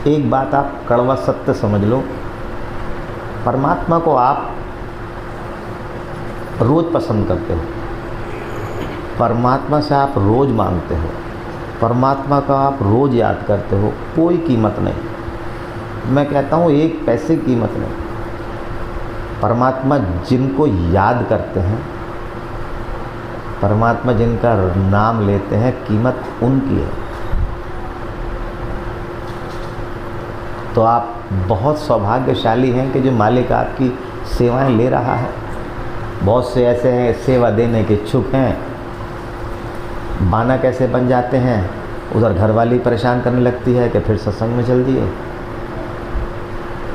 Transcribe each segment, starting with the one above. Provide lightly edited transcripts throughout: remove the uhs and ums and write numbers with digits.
एक बात आप कड़वा सत्य समझ लो, परमात्मा को आप रोज़ पसंद करते हो, परमात्मा से आप रोज़ मांगते हो, परमात्मा का आप रोज़ याद करते हो, कोई कीमत नहीं। मैं कहता हूँ एक पैसे की कीमत नहीं। परमात्मा जिनको याद करते हैं, परमात्मा जिनका नाम लेते हैं, कीमत उनकी है। तो आप बहुत सौभाग्यशाली हैं कि जो मालिक आपकी सेवाएं ले रहा है। बहुत से ऐसे हैं सेवा देने के इच्छुक हैं, बाना कैसे बन जाते हैं, उधर घरवाली परेशान करने लगती है कि फिर सत्संग में चल दिए,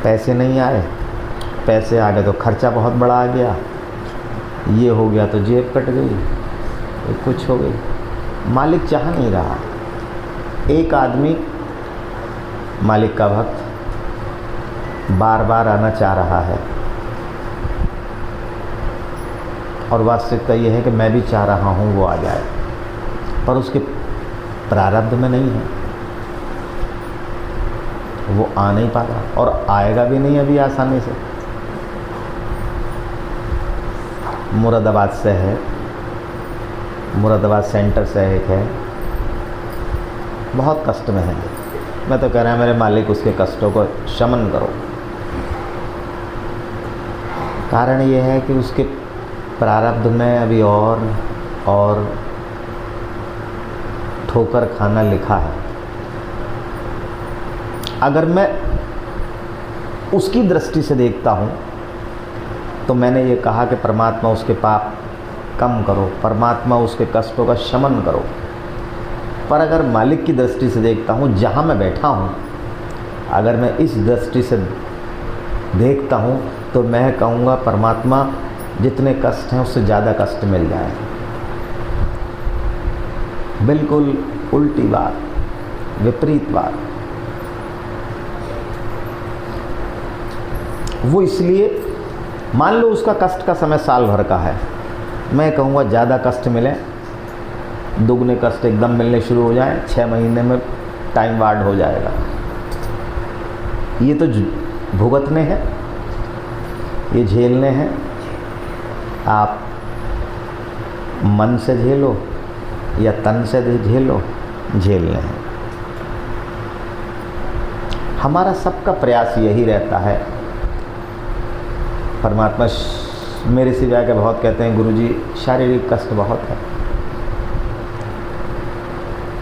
पैसे नहीं आए, पैसे आ गए तो खर्चा बहुत बड़ा आ गया, ये हो गया तो जेब कट गई, कुछ हो गई। मालिक चाह नहीं रहा। एक आदमी मालिक का भक्त बार बार आना चाह रहा है, और वास्तविकता ये है कि मैं भी चाह रहा हूँ वो आ जाए, पर उसके प्रारब्ध में नहीं है, वो आ नहीं पा रहा और आएगा भी नहीं अभी आसानी से। मुरादाबाद से है, मुरादाबाद सेंटर से एक है, बहुत कष्ट में है। मैं तो कह रहा हूँ मेरे मालिक उसके कष्टों को शमन करो। कारण ये है कि उसके प्रारब्ध में अभी और ठोकर खाना लिखा है। अगर मैं उसकी दृष्टि से देखता हूँ तो मैंने ये कहा कि परमात्मा उसके पाप कम करो, परमात्मा उसके कष्टों का शमन करो। पर अगर मालिक की दृष्टि से देखता हूँ, जहाँ मैं बैठा हूँ, अगर मैं इस दृष्टि से देखता हूँ तो मैं कहूँगा परमात्मा जितने कष्ट हैं उससे ज़्यादा कष्ट मिल जाए। बिल्कुल उल्टी बात, विपरीत बात। वो इसलिए, मान लो उसका कष्ट का समय साल भर का है, मैं कहूँगा ज़्यादा कष्ट मिले, दुगने कष्ट एकदम मिलने शुरू हो जाए, 6 महीने में टाइम वार्ड हो जाएगा। ये तो भुगतने हैं, ये झेलने हैं। आप मन से झेलो या तन से झेलो, झेलने हैं। हमारा सबका प्रयास यही रहता है। परमात्मा मेरे सिवाय के बहुत कहते हैं गुरुजी शारीरिक कष्ट बहुत है।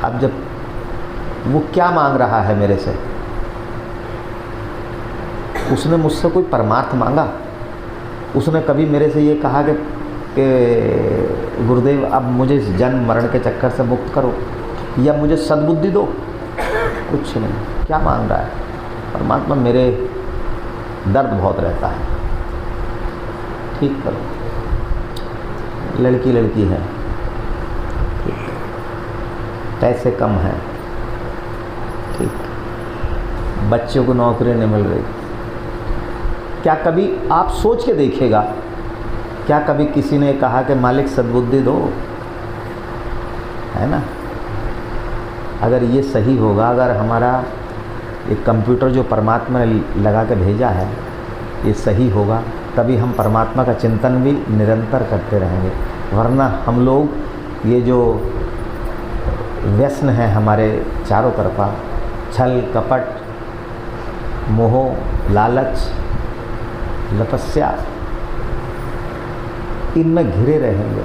अब जब वो क्या मांग रहा है मेरे से, उसने मुझसे कोई परमार्थ मांगा? उसने कभी मेरे से ये कहा कि गुरुदेव अब मुझे इस जन्म मरण के चक्कर से मुक्त करो या मुझे सद्बुद्धि दो? कुछ नहीं। क्या मांग रहा है? परमात्मा मेरे दर्द बहुत रहता है, ठीक करो। लड़की है, पैसे कम हैं, ठीक, बच्चों को नौकरी नहीं मिल रही। क्या कभी आप सोच के देखिएगा, क्या कभी किसी ने कहा कि मालिक सद्बुद्धि दो? है ना? अगर ये सही होगा, अगर हमारा एक कंप्यूटर जो परमात्मा ने लगा के भेजा है ये सही होगा, तभी हम परमात्मा का चिंतन भी निरंतर करते रहेंगे। वरना हम लोग ये जो व्यसन है हमारे चारों तरफा, छल कपट, मोह, लालच, तपस्या, इनमें घिरे रहेंगे,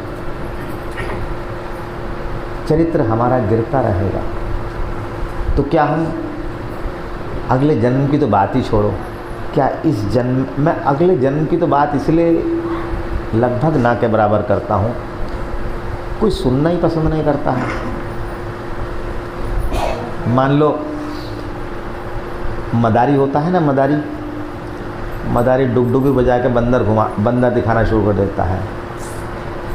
चरित्र हमारा गिरता रहेगा। तो क्या हम अगले जन्म की तो बात ही छोड़ो, क्या इस जन्म में, अगले जन्म की तो बात इसलिए लगभग ना के बराबर करता हूँ, कोई सुनना ही पसंद नहीं करता है। मान लो मदारी होता है ना, मदारी डुगडुगी बजा के बंदर दिखाना शुरू कर देता है।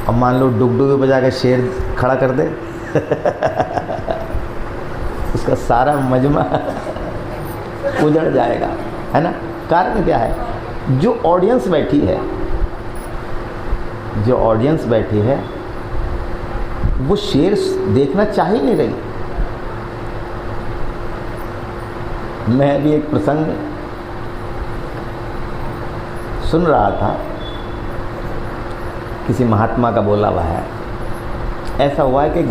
अब मान लो डुगडुगी बजा के शेर खड़ा कर दे उसका सारा मजमा उजड़ जाएगा, है ना? कारण क्या है? जो ऑडियंस बैठी है वो शेर देखना चाह ही नहीं रही। मैं भी एक प्रसंग सुन रहा था, किसी महात्मा का बोला हुआ है। ऐसा हुआ है कि एक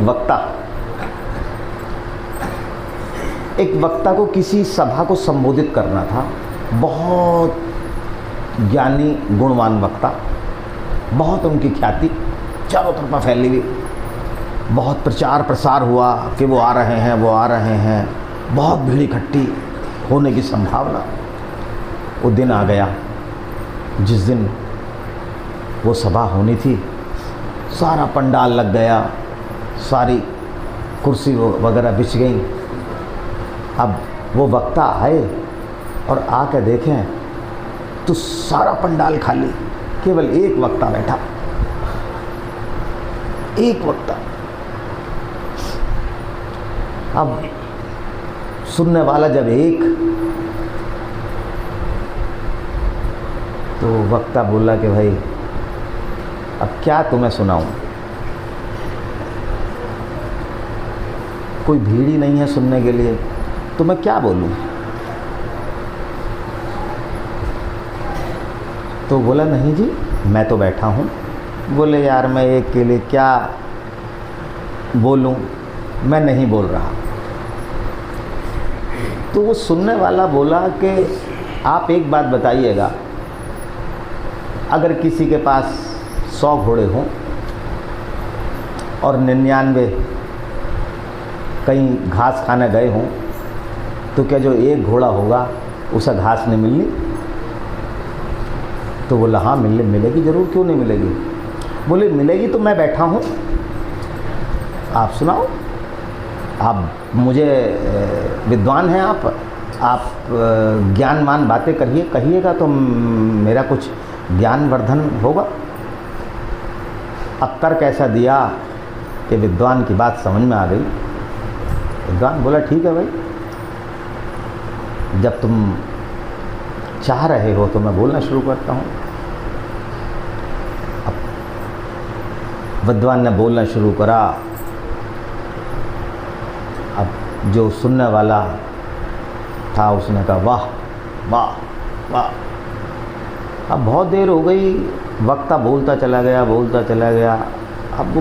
वक्ता को किसी सभा को संबोधित करना था। बहुत ज्ञानी गुणवान वक्ता, बहुत उनकी ख्याति चारों तरफ फैली हुई, बहुत प्रचार प्रसार हुआ कि वो आ रहे हैं, वो आ रहे हैं, बहुत भीड़ इकट्ठी होने की संभावना। वो दिन आ गया जिस दिन वो सभा होनी थी। सारा पंडाल लग गया, सारी कुर्सी वगैरह बिछ गई। अब वो वक्ता आए और आके देखें तो सारा पंडाल खाली, केवल एक वक्ता बैठा, एक वक्ता। अब सुनने वाला जब एक, तो वक्ता बोला कि भाई अब क्या तुम्हें सुनाऊं, कोई भीड़ ही नहीं है सुनने के लिए, तो मैं क्या बोलूं। तो बोला नहीं जी मैं तो बैठा हूं। बोले यार मैं एक के लिए क्या बोलूं, मैं नहीं बोल रहा। तो वो सुनने वाला बोला कि आप एक बात बताइएगा, अगर किसी के पास 100 घोड़े हों और 99 कहीं घास खाने गए हों, तो क्या जो एक घोड़ा होगा उसे घास नहीं मिलनी? तो बोला हाँ मिलेगी ज़रूर, क्यों नहीं मिलेगी। बोले मिलेगी तो मैं बैठा हूँ, आप सुनाओ। आप मुझे विद्वान हैं, आप ज्ञानमान बातें कहिएगा तो मेरा कुछ ज्ञानवर्धन होगा। अब तर्क ऐसा दिया कि विद्वान की बात समझ में आ गई। विद्वान बोला ठीक है भाई, जब तुम चाह रहे हो तो मैं बोलना शुरू करता हूँ। अब विद्वान ने बोलना शुरू करा। अब जो सुनने वाला था उसने कहा वाह वाह वाह। अब बहुत देर हो गई, वक्ता बोलता चला गया। अब वो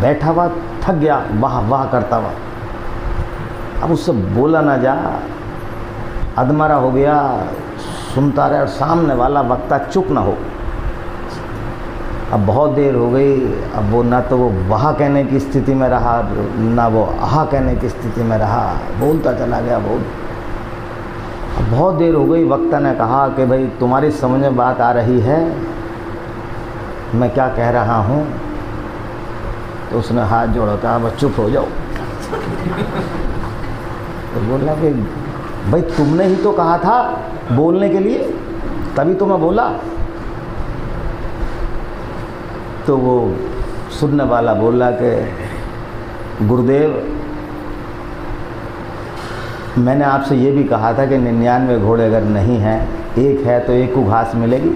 बैठा हुआ थक गया वाह वाह करता हुआ। अब उससे बोला ना जा, अधमरा हो गया, सुनता रहे और सामने वाला वक्ता चुप ना हो। अब बहुत देर हो गई, अब वो ना तो वो वाह कहने की स्थिति में रहा, ना वो आहा कहने की स्थिति में रहा, बोलता चला गया। बहुत देर हो गई, वक्ता ने कहा कि भाई तुम्हारी समझ में बात आ रही है मैं क्या कह रहा हूँ? तो उसने हाथ जोड़ा, कहा बस चुप हो जाओ। तो बोला कि भाई तुमने ही तो कहा था बोलने के लिए, तभी तो मैं बोला। तो वो सुनने वाला बोला कि गुरुदेव मैंने आपसे ये भी कहा था कि 99 घोड़े अगर नहीं हैं, एक है तो एक को घास मिलेगी।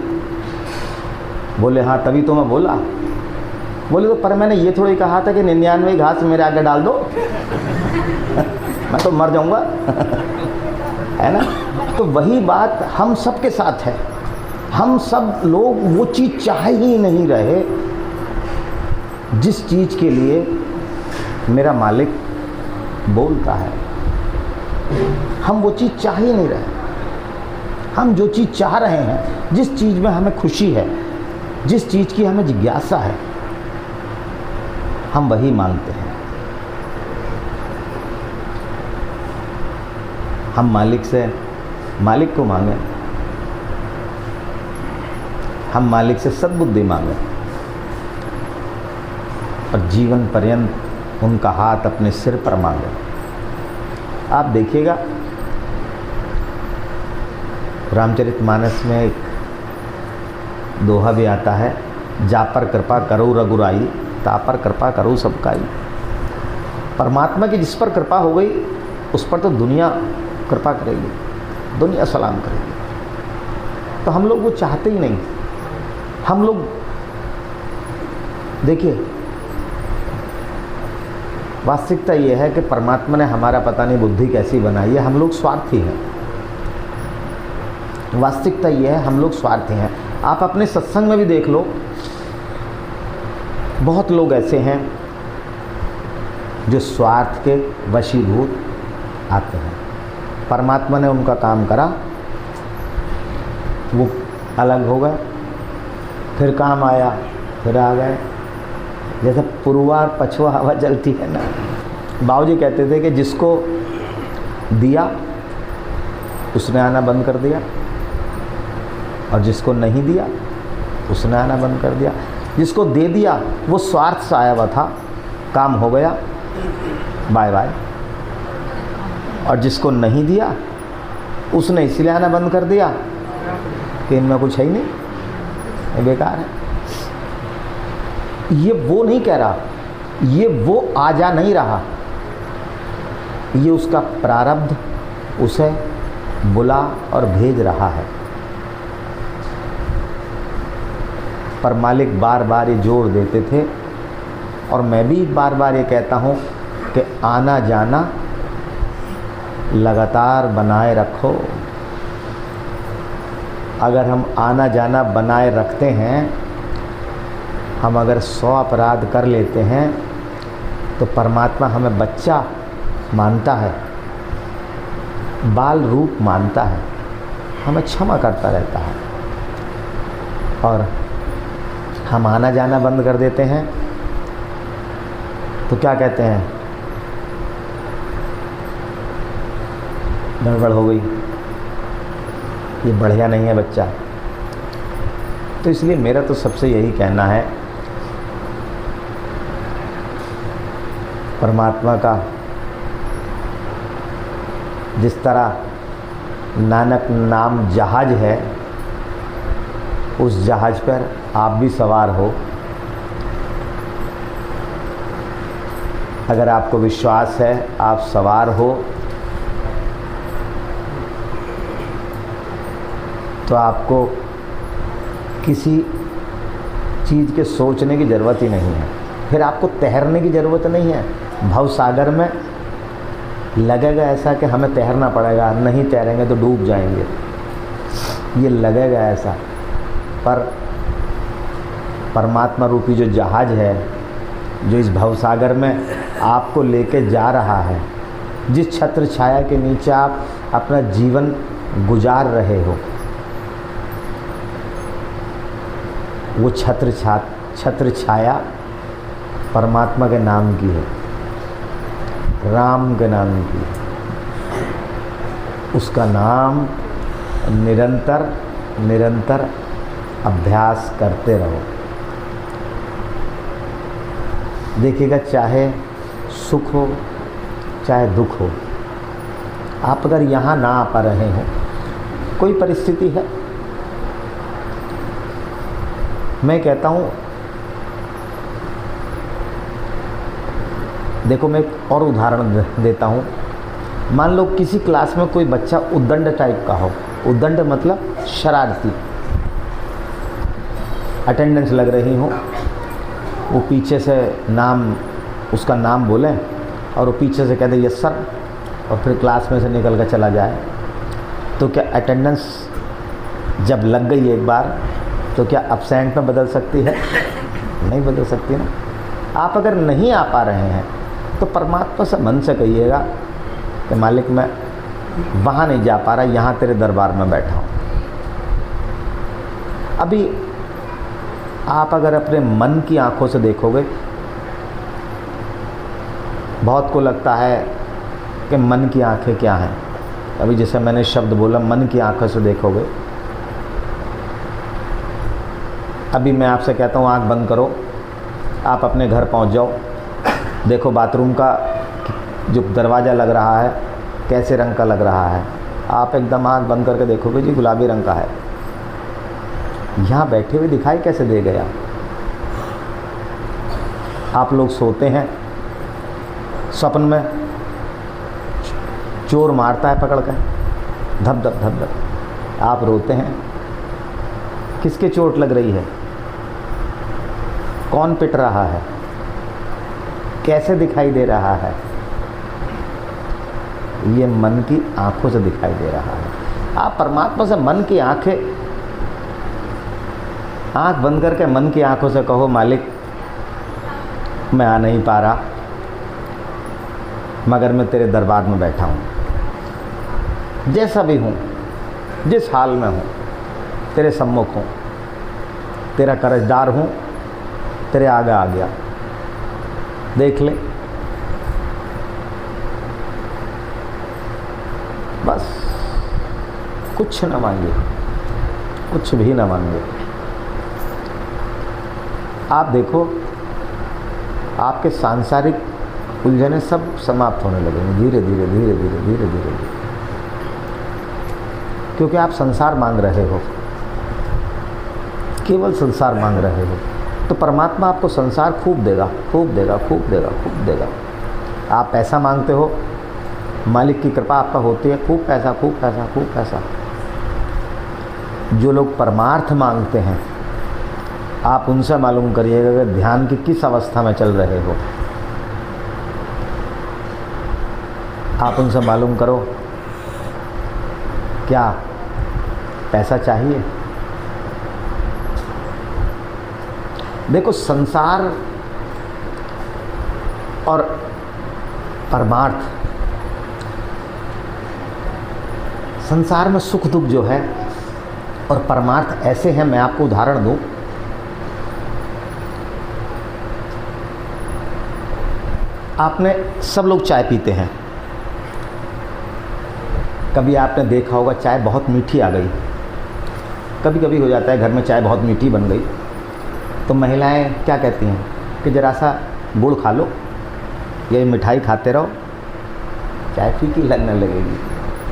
बोले हाँ तभी तो मैं बोला। बोले तो पर मैंने ये थोड़ी कहा था कि 99 घास मेरे आगे डाल दो मैं तो मर जाऊंगा है ना। तो वही बात हम सब के साथ है। हम सब लोग वो चीज़ चाह ही नहीं रहे जिस चीज़ के लिए मेरा मालिक बोलता है। हम वो चीज़ चाह ही नहीं रहे। हम जो चीज़ चाह रहे हैं, जिस चीज़ में हमें खुशी है, जिस चीज़ की हमें जिज्ञासा है, हम वही मांगते हैं। हम मालिक को मांगे, हम मालिक से सद्बुद्धि मांगे और जीवन पर्यंत उनका हाथ अपने सिर पर मांगे। आप देखिएगा रामचरितमानस में एक दोहा भी आता है, जा पर कृपा करो रघुराई, ता पर कृपा करो सबकाई। परमात्मा की जिस पर कृपा हो गई उस पर तो दुनिया कृपा करेगी, दुनिया सलाम करेगी। तो हम लोग वो चाहते ही नहीं। हम लोग देखिए वास्तविकता ये है कि परमात्मा ने हमारा पता नहीं बुद्धि कैसी बनाई है, हम लोग स्वार्थी हैं। वास्तविकता ये है हम लोग स्वार्थी हैं। आप अपने सत्संग में भी देख लो, बहुत लोग ऐसे हैं जो स्वार्थ के वशीभूत आते हैं। परमात्मा ने उनका काम करा, वो अलग हो गए, फिर काम आया, फिर आ गए। जैसे पूर्वा और पछुआ हवा चलती है ना। बाबूजी कहते थे कि जिसको दिया उसने आना बंद कर दिया, और जिसको नहीं दिया उसने आना बंद कर दिया। जिसको दे दिया वो स्वार्थ से आया हुआ था, काम हो गया, बाय बाय। और जिसको नहीं दिया उसने इसलिए आना बंद कर दिया कि इनमें कुछ है ही नहीं, ये बेकार है। ये वो नहीं कह रहा, ये वो आ जा नहीं रहा, ये उसका प्रारब्ध उसे बुला और भेज रहा है। पर मालिक बार बार ये जोर देते थे, और मैं भी बार बार ये कहता हूँ कि आना जाना लगातार बनाए रखो। अगर हम आना जाना बनाए रखते हैं, हम अगर 100 अपराध कर लेते हैं तो परमात्मा हमें बच्चा मानता है, बाल रूप मानता है, हमें क्षमा करता रहता है। और हम आना जाना बंद कर देते हैं तो क्या कहते हैं, गड़बड़ हो गई, ये बढ़िया नहीं है बच्चा। तो इसलिए मेरा तो सबसे यही कहना है, परमात्मा का जिस तरह नानक नाम जहाज है, उस जहाज पर आप भी सवार हो। अगर आपको विश्वास है आप सवार हो, तो आपको किसी चीज़ के सोचने की ज़रूरत ही नहीं है। फिर आपको तैरने की ज़रूरत नहीं है। भव सागर में लगेगा ऐसा कि हमें तैरना पड़ेगा, नहीं तैरेंगे तो डूब जाएंगे, ये लगेगा ऐसा। पर परमात्मा रूपी जो जहाज है, जो इस भवसागर में आपको लेके जा रहा है, जिस छत्र छाया के नीचे आप अपना जीवन गुजार रहे हो, वो छत्र छाया परमात्मा के नाम की है, राम के नाम की है। उसका नाम निरंतर निरंतर अभ्यास करते रहो। देखिएगा, चाहे सुख हो चाहे दुख हो, आप अगर यहाँ ना आ पा रहे हो, कोई परिस्थिति है, मैं कहता हूँ, देखो मैं एक और उदाहरण देता हूँ। मान लो किसी क्लास में कोई बच्चा उद्दंड टाइप का हो, उद्दंड मतलब शरारती, अटेंडेंस लग रही हो, वो पीछे से उसका नाम बोलें और वो पीछे से कह दे यस सर, और फिर क्लास में से निकल कर चला जाए, तो क्या अटेंडेंस जब लग गई एक बार तो क्या अब्सेंट में बदल सकती है? नहीं बदल सकती ना। आप अगर नहीं आ पा रहे हैं तो परमात्मा से मन से कहिएगा कि मालिक मैं वहाँ नहीं जा पा रहा, यहाँ तेरे दरबार में बैठा हूँ। अभी आप अगर अपने मन की आंखों से देखोगे, बहुत को लगता है कि मन की आंखें क्या हैं। अभी जैसे मैंने शब्द बोला, मन की आंखों से देखोगे। अभी मैं आपसे कहता हूँ आंख बंद करो, आप अपने घर पहुँच जाओ, देखो बाथरूम का जो दरवाज़ा लग रहा है कैसे रंग का लग रहा है। आप एकदम आंख बंद करके देखोगे जी गुलाबी रंग का है। यहाँ बैठे हुए दिखाई कैसे दे गया? आप लोग सोते हैं, स्वप्न में चोर मारता है पकड़ कर, धप धप धप धप, आप रोते हैं। किसके चोट लग रही है? कौन पिट रहा है? कैसे दिखाई दे रहा है? ये मन की आंखों से दिखाई दे रहा है। आप परमात्मा से मन की आंख बंद करके मन की आंखों से कहो, मालिक मैं आ नहीं पा रहा, मगर मैं तेरे दरबार में बैठा हूँ, जैसा भी हूँ, जिस हाल में हूँ, तेरे सम्मुख हूँ, तेरा कर्जदार हूँ, तेरे आगे आ गया, देख ले। बस कुछ न मांगे, कुछ भी न मांगे। आप देखो, आपके सांसारिक उलझने सब समाप्त होने लगेंगे धीरे धीरे धीरे धीरे धीरे धीरे, क्योंकि आप संसार मांग रहे हो, केवल संसार मांग रहे हो। तो परमात्मा आपको संसार खूब देगा, खूब देगा, खूब देगा, खूब देगा। आप पैसा मांगते हो, मालिक की कृपा आपका होती है, खूब पैसा, खूब पैसा, खूब पैसा। जो लोग परमार्थ मांगते हैं, आप उनसे मालूम करिएगा कि ध्यान की किस अवस्था में चल रहे हो। आप उनसे मालूम करो, क्या पैसा चाहिए? देखो, संसार और परमार्थ, संसार में सुख दुख जो है और परमार्थ ऐसे हैं, मैं आपको उदाहरण दूं। आपने, सब लोग चाय पीते हैं, कभी आपने देखा होगा चाय बहुत मीठी आ गई। कभी कभी हो जाता है घर में चाय बहुत मीठी बन गई, तो महिलाएं क्या कहती हैं कि ज़रा सा गुड़ खा लो, ये मिठाई खाते रहो, चाय फीकी लगने लगेगी।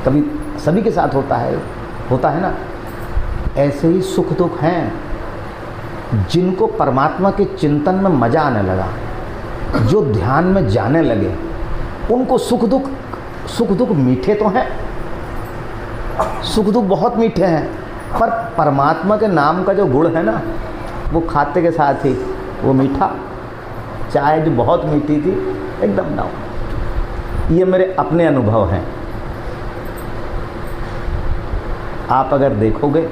कभी सभी के साथ होता है ना। ऐसे ही सुख दुख हैं, जिनको परमात्मा के चिंतन में मज़ा आने लगा, जो ध्यान में जाने लगे, उनको सुख दुख मीठे तो हैं, सुख दुख बहुत मीठे हैं, पर परमात्मा के नाम का जो गुण है ना, वो खाते के साथ ही वो मीठा। चाय जो बहुत मीठी थी, एकदम ना। ये मेरे अपने अनुभव हैं। आप अगर देखोगे,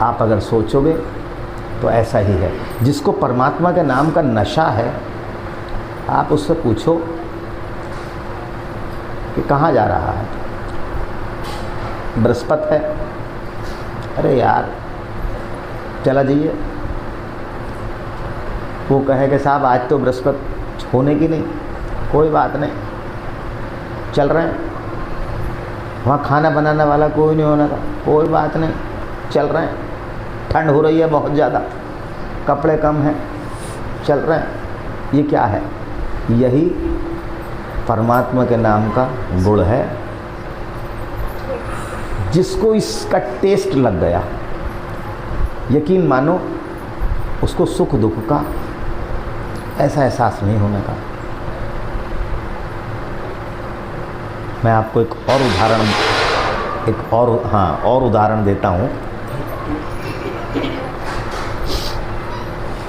आप अगर सोचोगे, तो ऐसा ही है। जिसको परमात्मा के नाम का नशा है, आप उससे पूछो कि कहाँ जा रहा है। बृहस्पति है, अरे यार चला जाइए। वो कहे कि साहब आज तो बृहस्पति होने की नहीं, कोई बात नहीं, चल रहे हैं। वहाँ खाना बनाने वाला कोई नहीं होने का, कोई बात नहीं, चल रहे हैं। ठंड हो रही है बहुत ज़्यादा, कपड़े कम हैं, चल रहे हैं। ये क्या है? यही परमात्मा के नाम का गुण है। जिसको इसका टेस्ट लग गया, यकीन मानो उसको सुख दुख का ऐसा एहसास नहीं होने का। मैं आपको एक और उदाहरण देता हूँ।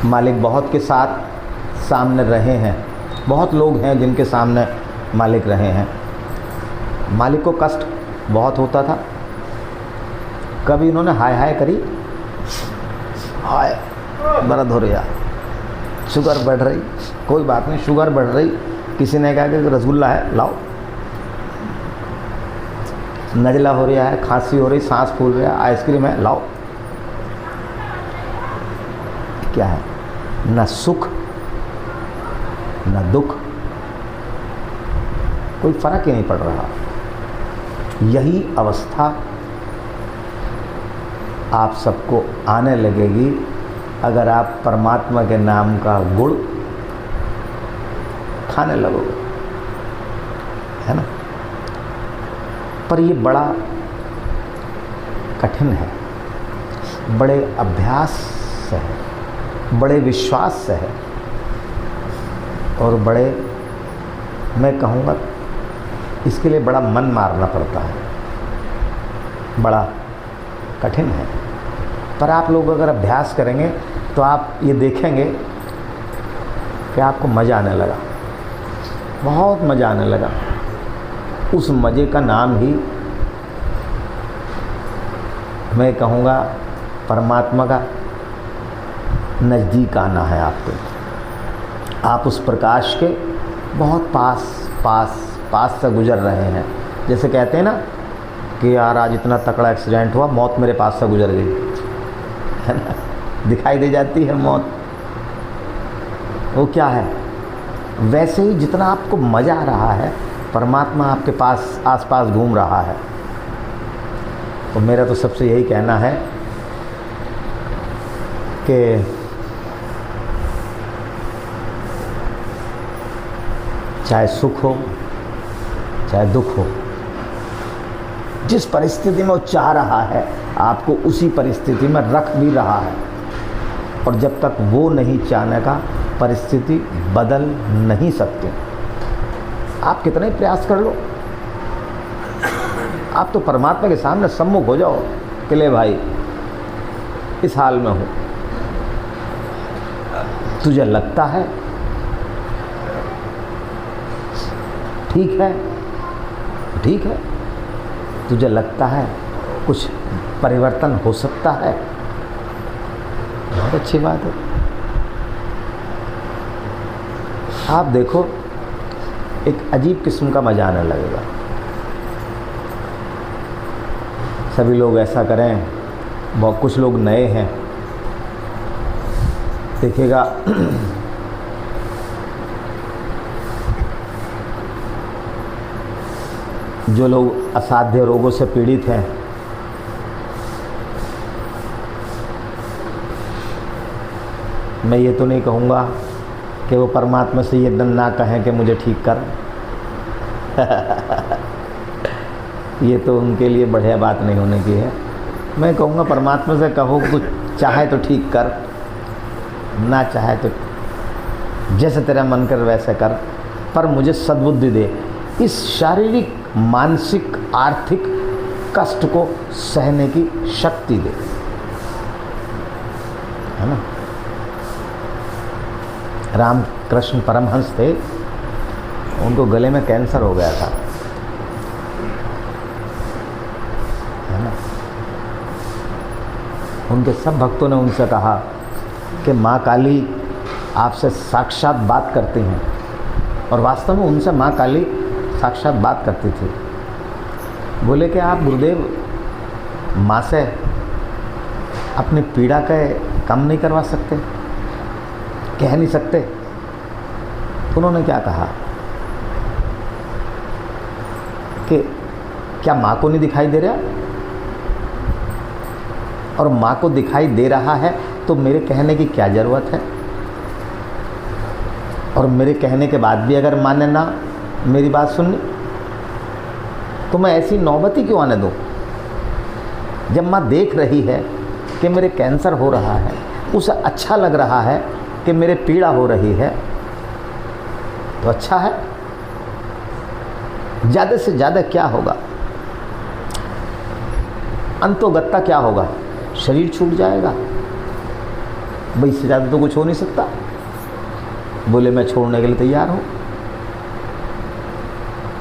मालिक बहुत के साथ सामने रहे हैं, बहुत लोग हैं जिनके सामने मालिक रहे हैं। मालिक को कष्ट बहुत होता था। कभी इन्होंने हाय हाय करी, हाय दर्द हो रहा, शुगर बढ़ रही, कोई बात नहीं, शुगर बढ़ रही। किसी ने कहा कि रसगुल्ला है लाओ, नज़ला हो रहा है, खांसी हो रही, सांस फूल रहा है, आइसक्रीम है लाओ। क्या है? न सुख न दुख, कोई फर्क ही नहीं पड़ रहा। यही अवस्था आप सबको आने लगेगी अगर आप परमात्मा के नाम का गुड़ खाने लगोगे, है ना। पर ये बड़ा कठिन है, बड़े अभ्यास से है, बड़े विश्वास से है, और बड़े, मैं कहूँगा इसके लिए बड़ा मन मारना पड़ता है, बड़ा कठिन है। पर आप लोग अगर अभ्यास करेंगे तो आप ये देखेंगे कि आपको मज़ा आने लगा, बहुत मज़ा आने लगा। उस मज़े का नाम ही मैं कहूँगा परमात्मा का नज़दीक आना है आपको। आप उस प्रकाश के बहुत पास से गुजर रहे हैं। जैसे कहते हैं ना कि यार आज इतना तकड़ा एक्सीडेंट हुआ, मौत मेरे पास से गुजर गई, है ना, दिखाई दे जाती है मौत। वो क्या है, वैसे ही जितना आपको मज़ा आ रहा है, परमात्मा आपके पास आसपास घूम रहा है। तो मेरा तो सबसे यही कहना है कि चाहे सुख हो चाहे दुख हो, जिस परिस्थिति में वो चाह रहा है आपको उसी परिस्थिति में रख भी रहा है। और जब तक वो नहीं चाहने का, परिस्थिति बदल नहीं सकती। आप कितने प्रयास कर लो, आप तो परमात्मा के सामने सम्मुख हो जाओ कि ले भाई इस हाल में हूँ, तुझे लगता है ठीक है, ठीक है, तुझे लगता है कुछ परिवर्तन हो सकता है, बहुत अच्छी बात है। आप देखो एक अजीब किस्म का मज़ा आने लगेगा। सभी लोग ऐसा करें, बहुत कुछ लोग नए हैं, देखिएगा जो लोग असाध्य रोगों से पीड़ित हैं, मैं ये तो नहीं कहूँगा कि वो परमात्मा से ये ना कहें कि मुझे ठीक कर ये तो उनके लिए बढ़िया बात नहीं होने की है। मैं कहूँगा परमात्मा से कहो कि चाहे तो ठीक कर, ना चाहे तो जैसे तेरा मन कर वैसे कर, पर मुझे सद्बुद्धि दे, इस शारीरिक मानसिक आर्थिक कष्ट को सहने की शक्ति दे, है ना। रामकृष्ण परमहंस थे, उनको गले में कैंसर हो गया था, है ना। उनके सब भक्तों ने उनसे कहा कि माँ काली आपसे साक्षात बात करती हैं, और वास्तव में उनसे माँ काली साक्षात बात करती थी। बोले कि आप गुरुदेव माँ से अपनी पीड़ा का कम नहीं करवा सकते, कह नहीं सकते? उन्होंने क्या कहा कि क्या माँ को नहीं दिखाई दे रहा? और माँ को दिखाई दे रहा है तो मेरे कहने की क्या ज़रूरत है? और मेरे कहने के बाद भी अगर माँ ने ना मेरी बात सुननी, तो मैं ऐसी नौबत ही क्यों आने दूँ? जब माँ देख रही है कि मेरे कैंसर हो रहा है, उसे अच्छा लग रहा है कि मेरे पीड़ा हो रही है, तो अच्छा है। ज़्यादा से ज़्यादा क्या होगा? अंतोगत्ता क्या होगा? शरीर छूट जाएगा, भाई इससे ज़्यादा तो कुछ हो नहीं सकता। बोले मैं छोड़ने के लिए तैयार हूँ।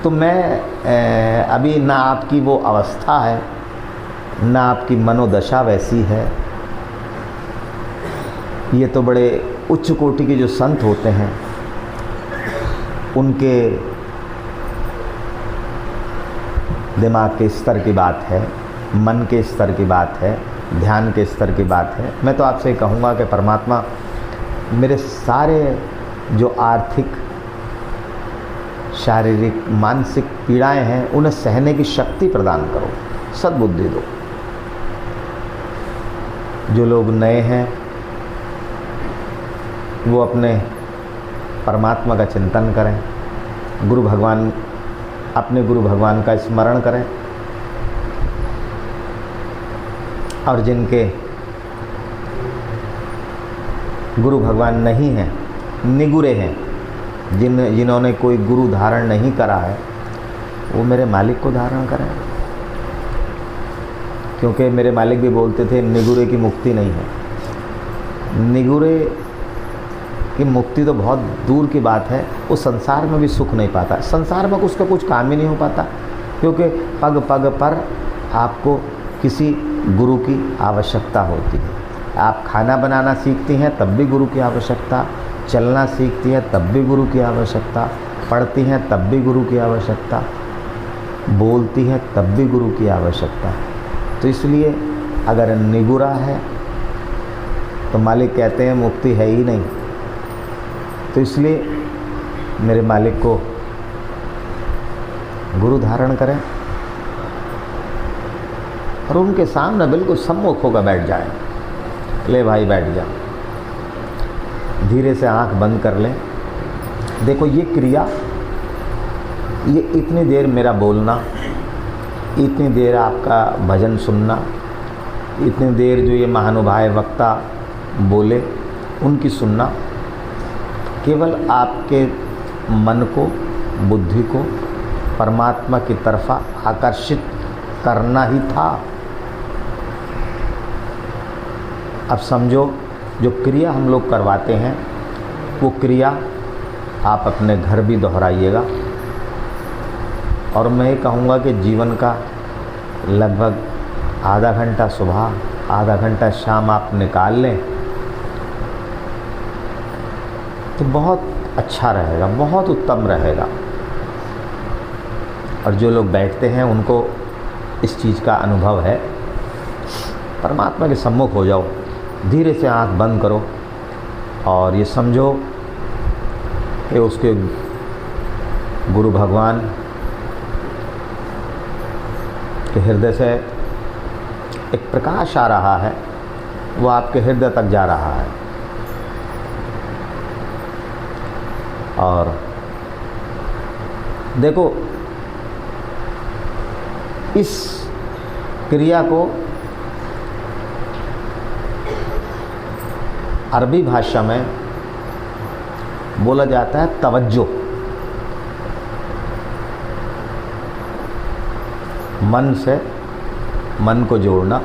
तो मैं अभी ना आपकी वो अवस्था है, ना आपकी मनोदशा वैसी है। ये तो बड़े उच्च कोटि के जो संत होते हैं, उनके दिमाग के स्तर की बात है, मन के स्तर की बात है, ध्यान के स्तर की बात है। मैं तो आपसे कहूँगा कि परमात्मा मेरे सारे जो आर्थिक शारीरिक मानसिक पीड़ाएं हैं उन्हें सहने की शक्ति प्रदान करो, सद्बुद्धि दो। जो लोग नए हैं वो अपने परमात्मा का चिंतन करें, गुरु भगवान, अपने गुरु भगवान का स्मरण करें। और जिनके गुरु भगवान नहीं हैं, निगुरे हैं, जिन्होंने कोई गुरु धारण नहीं करा है, वो मेरे मालिक को धारण करें। क्योंकि मेरे मालिक भी बोलते थे निगुरे की मुक्ति नहीं है। निगुरे कि मुक्ति तो बहुत दूर की बात है, वो संसार में भी सुख नहीं पाता, संसार में उसका कुछ काम ही नहीं हो पाता, क्योंकि पग पग पर आपको किसी गुरु की आवश्यकता होती है। आप खाना बनाना सीखती हैं तब भी गुरु की आवश्यकता, चलना सीखती हैं तब भी गुरु की आवश्यकता, पढ़ती हैं तब भी गुरु की आवश्यकता, बोलती हैं तब भी गुरु की आवश्यकता। तो इसलिए अगर निगुरा है तो मालिक कहते हैं मुक्ति है ही नहीं। तो इसलिए मेरे मालिक को गुरु धारण करें और उनके सामने बिल्कुल सम्मुख होकर बैठ जाए। ले भाई बैठ जा, धीरे से आंख बंद कर लें। देखो ये क्रिया, ये इतनी देर मेरा बोलना, इतनी देर आपका भजन सुनना, इतनी देर जो ये महानुभाव वक्ता बोले उनकी सुनना, केवल आपके मन को, बुद्धि को परमात्मा की तरफ आकर्षित करना ही था। अब समझो जो क्रिया हम लोग करवाते हैं वो क्रिया आप अपने घर भी दोहराइएगा। और मैं कहूँगा कि जीवन का लगभग आधा घंटा सुबह, आधा घंटा शाम आप निकाल लें तो बहुत अच्छा रहेगा, बहुत उत्तम रहेगा। और जो लोग बैठते हैं उनको इस चीज़ का अनुभव है। परमात्मा के सम्मुख हो जाओ, धीरे से आंख बंद करो और ये समझो कि उसके गुरु भगवान के हृदय से एक प्रकाश आ रहा है, वो आपके हृदय तक जा रहा है। और देखो इस क्रिया को अरबी भाषा में बोला जाता है तवज्जो। मन से मन को जोड़ना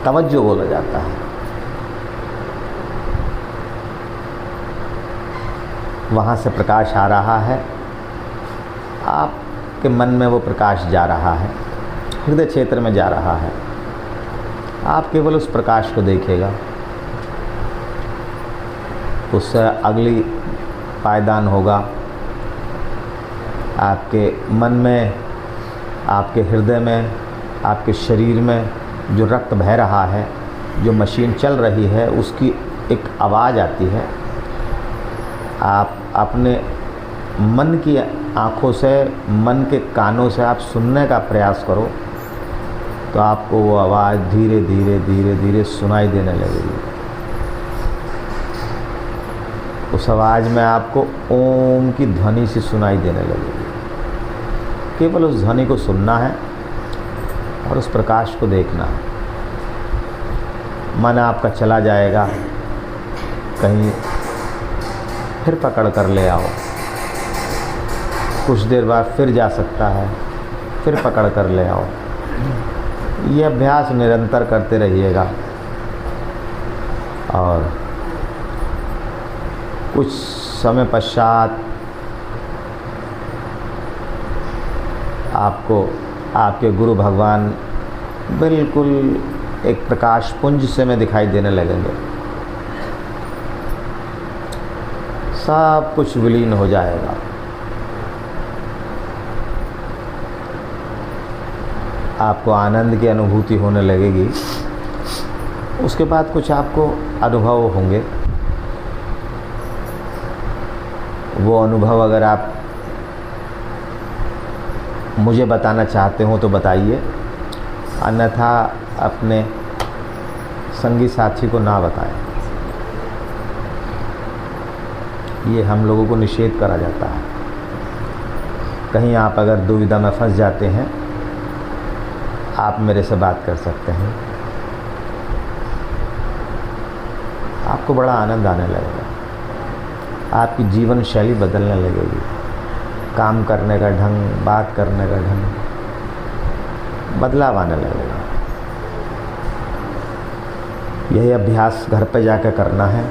तवज्जो बोला जाता है। वहाँ से प्रकाश आ रहा है, आपके मन में वो प्रकाश जा रहा है, हृदय क्षेत्र में जा रहा है। आप केवल उस प्रकाश को देखिएगा, उससे अगली पायदान होगा आपके मन में, आपके हृदय में, आपके शरीर में जो रक्त बह रहा है, जो मशीन चल रही है, उसकी एक आवाज़ आती है। आप अपने मन की आँखों से, मन के कानों से आप सुनने का प्रयास करो तो आपको वो आवाज़ धीरे धीरे धीरे धीरे सुनाई देने लगेगी। उस आवाज़ में आपको ओम की ध्वनि सी सुनाई देने लगेगी। केवल उस ध्वनि को सुनना है और उस प्रकाश को देखना है। मन आपका चला जाएगा कहीं, फिर पकड़ कर ले आओ। कुछ देर बाद फिर जा सकता है, फिर पकड़ कर ले आओ। ये अभ्यास निरंतर करते रहिएगा और कुछ समय पश्चात आपको आपके गुरु भगवान बिल्कुल एक प्रकाश पुंज से में दिखाई देने लगेंगे। सब कुछ विलीन हो जाएगा। आपको आनंद की अनुभूति होने लगेगी। उसके बाद कुछ आपको अनुभव होंगे। वो अनुभव अगर आप मुझे बताना चाहते हो तो बताइए, अन्यथा अपने संगी साथी को ना बताएं। ये हम लोगों को निषेध करा जाता है। कहीं आप अगर दुविधा में फंस जाते हैं, आप मेरे से बात कर सकते हैं। आपको बड़ा आनंद आने लगेगा, आपकी जीवन शैली बदलने लगेगी, काम करने का ढंग, बात करने का ढंग बदलाव आने लगेगा। यही अभ्यास घर पे जाकर करना है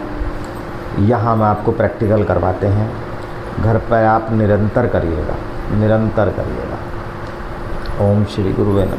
यहाँ हम आपको प्रैक्टिकल करवाते हैं, घर पर आप निरंतर करिएगा, निरंतर करिएगा। ओम श्री गुरुवे नमः।